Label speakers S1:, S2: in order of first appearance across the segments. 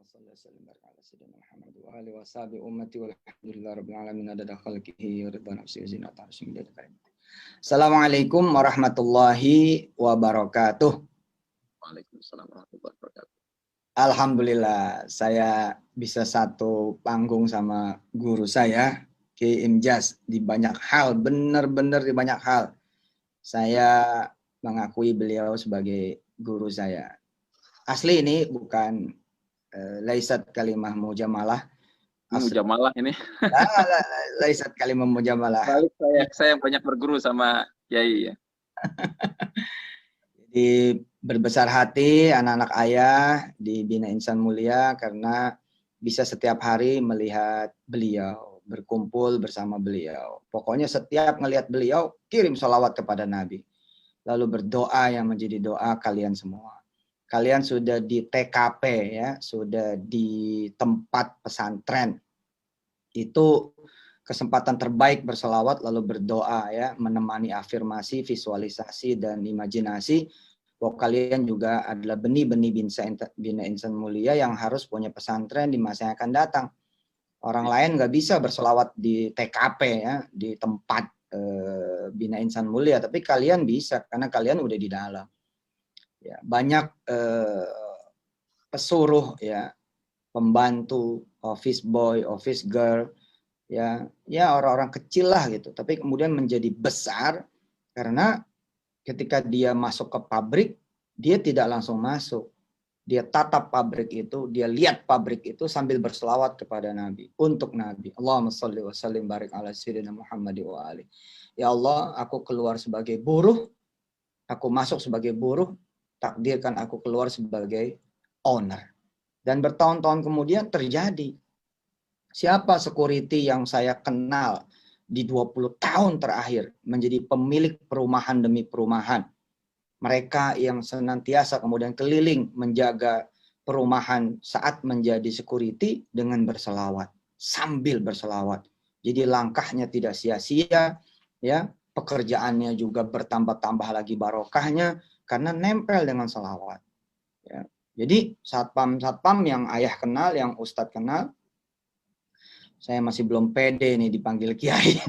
S1: Allahumma shalli wa sallim ala sayyidina Muhammad wa alihi wa sahbihi ummati walhamdulillahi rabbil alamin adada khalqihi wa ridha nafsihi wa zinata arsyihi. Assalamualaikum warahmatullahi wabarakatuh.
S2: Waalaikumsalam warahmatullahi wabarakatuh.
S1: Alhamdulillah saya bisa satu panggung sama guru saya Ki Imjaz di banyak hal, benar-benar di banyak hal. Saya mengakui beliau sebagai guru saya. Asli ini bukan laisat kalimah mujamalah.
S2: Mujamalah ini.
S1: Laisat kalimah mujamalah.
S2: Balik saya yang banyak berguru sama Kiai ya.
S1: Jadi berbesar hati anak-anak ayah di Bina Insan Mulia karena bisa setiap hari melihat beliau, berkumpul bersama beliau. Pokoknya setiap ngelihat beliau, kirim sholawat kepada Nabi. Lalu berdoa yang menjadi doa kalian semua. Kalian sudah di TKP ya, sudah di tempat pesantren. Itu kesempatan terbaik berselawat lalu berdoa ya, menemani afirmasi, visualisasi dan imajinasi bahwa kalian juga adalah benih-benih Bina Insan Mulia yang harus punya pesantren di masa yang akan datang. Orang lain nggak bisa berselawat di TKP ya, di tempat Bina Insan Mulia, tapi kalian bisa karena kalian udah di dalam. Ya, banyak pesuruh ya, pembantu, office boy, office girl, ya orang-orang kecil lah gitu. Tapi kemudian menjadi besar karena ketika dia masuk ke pabrik, dia tidak langsung masuk. Dia tatap pabrik itu, dia lihat pabrik itu sambil berselawat kepada Nabi, untuk Nabi. Allahumma sholli wa sallim barik ala sayyidina Muhammad wa ali. Ya Allah, aku keluar sebagai buruh, aku masuk sebagai buruh, takdirkan aku keluar sebagai owner. Dan bertahun-tahun kemudian terjadi. Siapa security yang saya kenal di 20 tahun terakhir menjadi pemilik perumahan demi perumahan. Mereka yang senantiasa kemudian keliling menjaga perumahan saat menjadi security dengan berselawat, sambil berselawat. Jadi langkahnya tidak sia-sia, ya, pekerjaannya juga bertambah-tambah lagi barokahnya karena nempel dengan selawat. Ya. Jadi satpam-satpam yang ayah kenal, yang ustadz kenal, saya masih belum pede nih dipanggil kiai.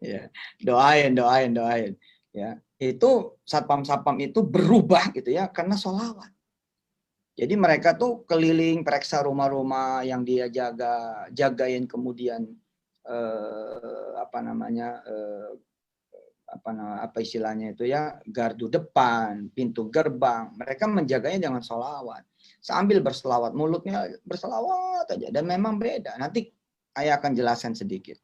S1: Ya, doain. Ya, itu satpam-satpam itu berubah gitu ya karena sholawat. Jadi mereka tuh keliling periksa rumah-rumah yang dia jagain kemudian apa istilahnya itu ya, gardu depan, pintu gerbang, mereka menjaganya dengan sholawat. Sambil berselawat, mulutnya berselawat aja, dan memang beda. Nanti ayah akan jelaskan sedikit.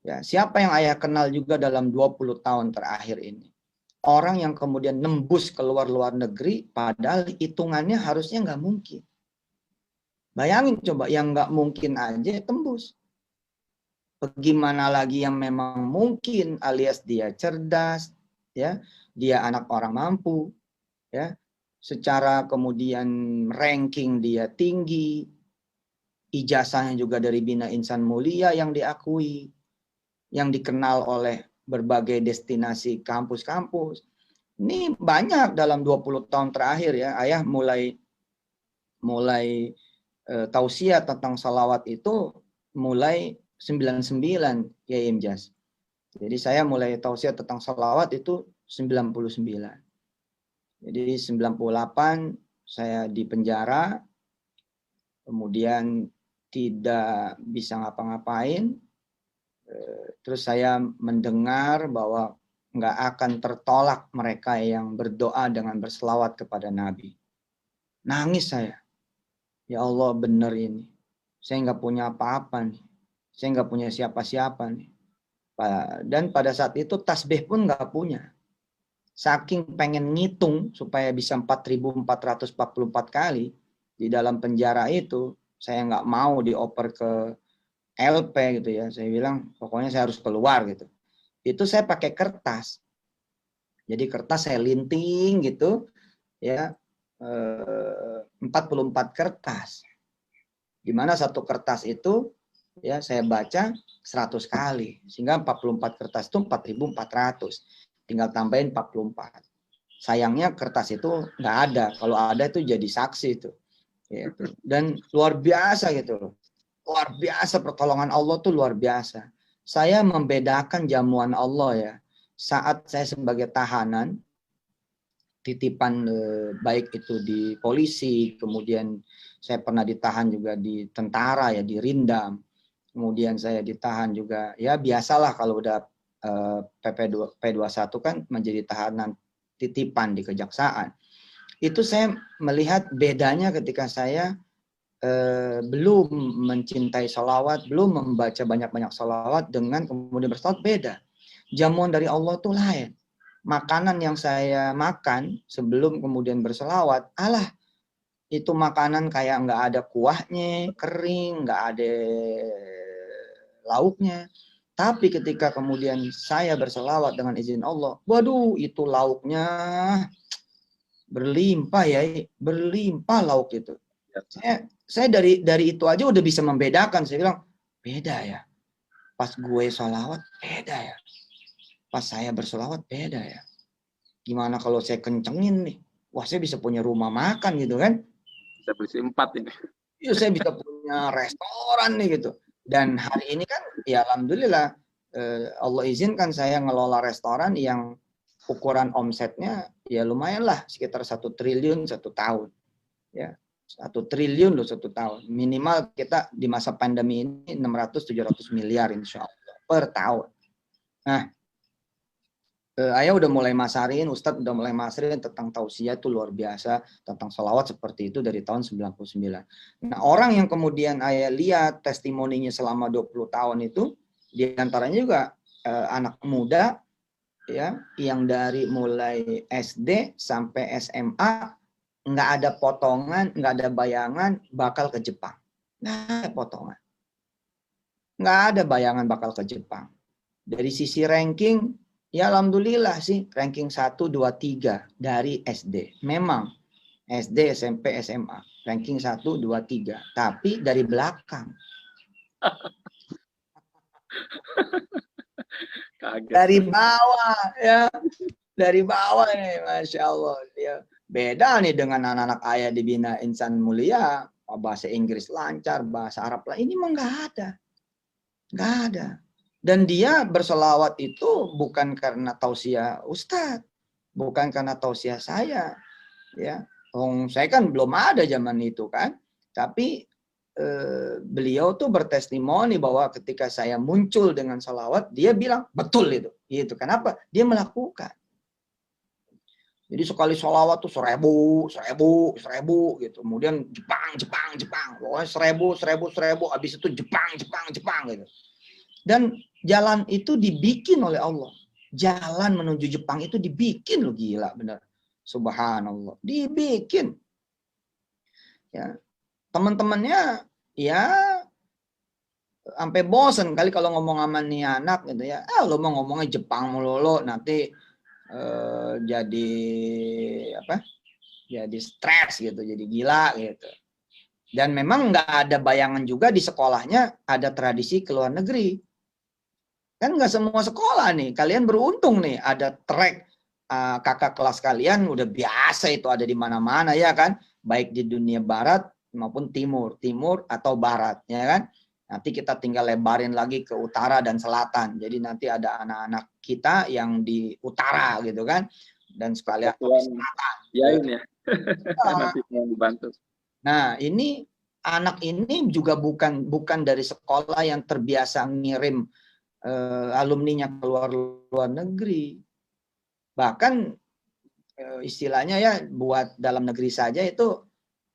S1: Ya, siapa yang ayah kenal juga dalam 20 tahun terakhir ini? Orang yang kemudian nembus keluar luar negeri, padahal hitungannya harusnya nggak mungkin. Bayangin coba, yang nggak mungkin aja tembus. Bagaimana lagi yang memang mungkin, alias dia cerdas, ya, dia anak orang mampu, ya, secara kemudian ranking dia tinggi, ijazahnya juga dari Bina Insan Mulia yang diakui, yang dikenal oleh berbagai destinasi kampus-kampus. Ini banyak dalam 20 tahun terakhir ya, ayah mulai tausiah tentang salawat itu mulai 99 ya Imjaz. Jadi saya mulai tausiah tentang salawat itu 99. Jadi 98 saya di penjara, kemudian tidak bisa ngapa-ngapain. Terus saya mendengar bahwa nggak akan tertolak mereka yang berdoa dengan berselawat kepada Nabi. Nangis saya. Ya Allah, benar ini. Saya nggak punya apa-apa nih. Saya nggak punya siapa-siapa nih. Dan pada saat itu tasbih pun nggak punya. Saking pengen ngitung supaya bisa 4.444 kali di dalam penjara itu, saya nggak mau dioper ke LP gitu ya. Saya bilang pokoknya saya harus keluar gitu. Itu saya pakai kertas. Jadi kertas saya linting gitu ya, 44 kertas. Di mana satu kertas itu ya saya baca 100 kali. Sehingga 44 kertas itu 4.400. Tinggal tambahin 44. Sayangnya kertas itu nggak ada. Kalau ada itu jadi saksi itu. Gitu. Dan luar biasa gitu loh. Luar biasa pertolongan Allah tuh luar biasa. Saya membedakan jamuan Allah ya. Saat saya sebagai tahanan, titipan baik itu di polisi, kemudian saya pernah ditahan juga di tentara ya, di Rindam. Kemudian saya ditahan juga, ya biasalah kalau udah P21 kan menjadi tahanan titipan di kejaksaan. Itu saya melihat bedanya ketika saya belum mencintai sholawat, belum membaca banyak-banyak sholawat dengan kemudian bersalawat beda. Jamuan dari Allah tuh lain. Makanan yang saya makan sebelum kemudian berselawat, alah itu makanan kayak nggak ada kuahnya, kering, nggak ada lauknya. Tapi ketika kemudian saya berselawat dengan izin Allah, waduh itu lauknya berlimpah ya, berlimpah lauk itu. Saya dari itu aja udah bisa membedakan. Saya bilang beda ya. Pas gue sholawat beda ya. Pas saya berselawat beda ya. Gimana kalau saya kencengin nih? Wah saya bisa punya rumah makan gitu kan?
S2: Bisa beli 4 ini.
S1: Iya saya bisa punya restoran nih gitu. Dan hari ini kan ya alhamdulillah Allah izinkan saya ngelola restoran yang ukuran omsetnya ya lumayan lah sekitar 1 triliun 1 tahun. Ya. 1 triliun loh 1 tahun. Minimal kita di masa pandemi ini 600-700 miliar insya Allah per tahun. Nah, Ayah udah mulai masarin, Ustadz udah mulai masarin tentang tausiah itu luar biasa, tentang sholawat seperti itu dari tahun 99. Nah, orang yang kemudian Ayah lihat testimoninya selama 20 tahun itu, diantaranya juga anak muda, ya, yang dari mulai SD sampai SMA, nggak ada potongan, nggak ada bayangan bakal ke Jepang. Nggak ada potongan. Nggak ada bayangan bakal ke Jepang. Dari sisi ranking, ya alhamdulillah sih ranking 1, 2, 3 dari SD. Memang SD, SMP, SMA. Ranking 1, 2, 3. Tapi dari belakang.
S2: Kaget.
S1: Dari bawah ya. Dari bawah nih, Masya Allah. Ya. Beda nih dengan anak-anak ayah dibina insan mulia. Bahasa Inggris lancar, bahasa Arab lah. Ini mah nggak ada. Nggak ada. Dan dia bersolawat itu bukan karena tausiah Ustadz, bukan karena tausiah saya, ya. Saya kan belum ada zaman itu kan, tapi beliau tuh bertestimoni bahwa ketika saya muncul dengan salawat, dia bilang betul itu. Gitu. Kenapa? Dia melakukan. Jadi sekali sholawat tuh 1000 gitu. Kemudian Jepang. Pokoknya 1000. Habis itu Jepang gitu. Dan jalan itu dibikin oleh Allah. Jalan menuju Jepang itu dibikin loh, gila bener. Subhanallah. Dibikin. Ya. Teman-temannya ya sampai bosen kali kalau ngomong sama nih anak gitu ya. Lo mau ngomongnya Jepang mulu nanti jadi apa? Jadi stres gitu, jadi gila gitu. Dan memang nggak ada bayangan juga di sekolahnya ada tradisi ke luar negeri. Kan nggak semua sekolah nih. Kalian beruntung nih ada track kakak kelas kalian udah biasa itu ada di mana-mana ya kan. Baik di dunia barat maupun timur atau barat ya kan. Nanti kita tinggal lebarin lagi ke utara dan selatan. Jadi nanti ada anak-anak kita yang di utara gitu kan. Dan sekalian di selatan.
S2: Ya ini ya. Nanti yang dibantu.
S1: Nah, ini anak ini juga bukan dari sekolah yang terbiasa ngirim alumninya ke luar negeri. Bahkan istilahnya ya buat dalam negeri saja itu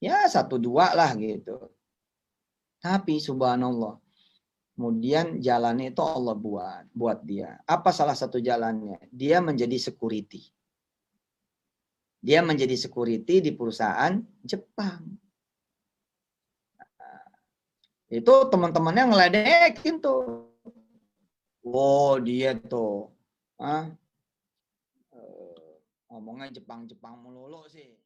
S1: ya 1-2 lah gitu. Tapi subhanallah, kemudian jalannya itu Allah buat dia. Apa salah satu jalannya? Dia menjadi security. Dia menjadi security di perusahaan Jepang. Itu teman-temannya ngeledekin tuh. Oh dia tuh ngomongnya Jepang melulu sih.